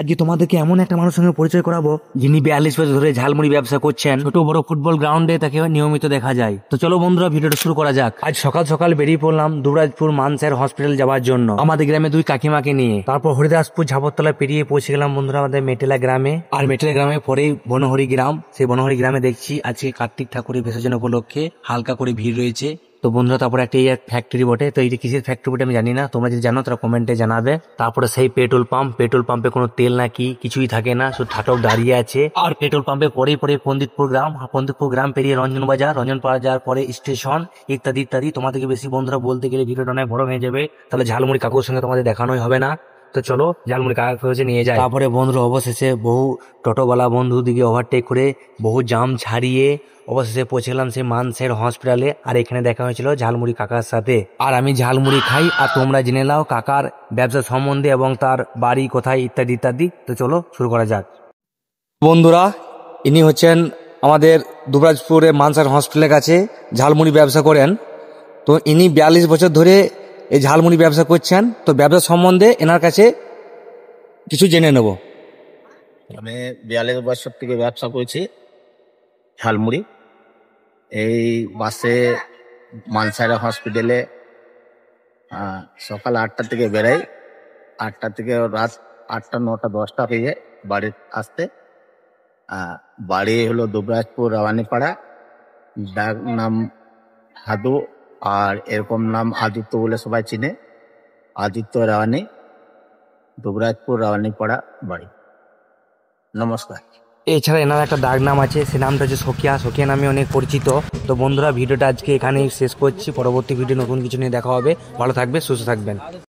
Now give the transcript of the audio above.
আজকে তোমাদেরকে এমন একটা মানুষের সঙ্গে পরিচয় করাবো যিনি 42 বছর ধরে ঝালমুড়ি ব্যবসা করছেন। ছোট বড় ফুটবল গ্রাউন্ডে তাকে নিয়মিত দেখা যায়। তো চলো বন্ধুরা ভিডিওটা শুরু করা যাক। আজ সকাল সকাল বেরিয়ে পড়লাম দুবরাজপুর মানসার হসপিটাল যাওয়ার জন্য আমাদের গ্রামে দুই কাকিমাকে নিয়ে। তারপর হরিদাসপুর ঝাপরতলা পেরিয়ে পৌঁছে গেলাম বন্ধুরা আমাদের মেটেলা গ্রামে। আর মেটেলা গ্রামে পরেই বনহরি গ্রাম। সেই বনহরি গ্রামে দেখছি আজকে কার্তিক ঠাকুরের বিসর্জন উপলক্ষে হালকা করে ভিড় রয়েছে। তো বন্ধুরা তারপরে একটা ফ্যাক্টরি বটে। তো এইটা কিসের ফ্যাক্টরি বটে আমি জানি না, তোমরা যদি জানো তারা কমেন্টে জানাবে। তারপরে সেই পেট্রোল পাম্পে কোনো তেল নাকি কিছুই থাকে না, শুধু ঠাটক দাঁড়িয়ে আছে। আর পেট্রোল পাম্পে পরেই পন্ডিতপুর গ্রাম পেরিয়ে রঞ্জন বাজার পরে স্টেশন ইত্যাদি ইত্যাদি। তোমাদেরকে বেশি বন্ধুরা বলতে গেলে ভিডিওটা অনেক বড় হয়ে যাবে, তাহলে ঝালমুড়ি কাকুর সঙ্গে তোমাদের দেখানোই হবে না। তো চলো ঝালমুড়ি কাকা হচ্ছে নিয়ে যায়। তারপরে বন্ধুরা অবশেষে বহু টোটোওয়ালা বন্ধু দিকে ওভারটেক করে বহু জাম ছাড়িয়ে অবশেষে পৌঁছে গেলাম সেই মানসের হসপিটালে। আর এখানে দেখা হয়েছিল ঝালমুড়ি কাকার সাথে। আর আমি ঝালমুড়ি খাই আর তোমরা জেনে নাও কাকার ব্যবসা সম্বন্ধে এবং তার বাড়ি কোথায় ইত্যাদি ইত্যাদি। তো চলো শুরু করা যাক। বন্ধুরা ইনি হচ্ছেন আমাদের দুবরাজপুরে মানসার হসপিটালের কাছে ঝালমুড়ি ব্যবসা করেন। তো ইনি 42 বছর ধরে এই ঝালমুড়ি ব্যবসা করছেন। তো ব্যবসা সম্বন্ধে এনার কাছে কিছু জেনে নেব। আমি 42 বছর থেকে ব্যবসা করছি ঝালমুড়ি। এই বাসে মানসারা হসপিটালে সকাল 8টা থেকে বেরাই, 8টা থেকে রাত 8টা 9টা 10টা হয়ে যায় বাড়ি আসতে। বাড়ি হলো দুবরাজপুর রাওয়ানিপাড়া, ডাক নাম হাদু, আর এরকম নাম আদিত্য বলে সবাই চিনে। আদিত্য রাওয়ানি, দুবরাজপুর রাওয়ানিপাড়া বাড়ি। নমস্কার। এছাড়া এনার একটা ডাক নাম আছে, সে নামটা হচ্ছে সখিয়া নামে অনেক পরিচিত। তো বন্ধুরা ভিডিওটা আজকে এখানেই শেষ করছি। পরবর্তী ভিডিও নতুন কিছু নিয়ে দেখা হবে। ভালো থাকবে, সুস্থ থাকবেন।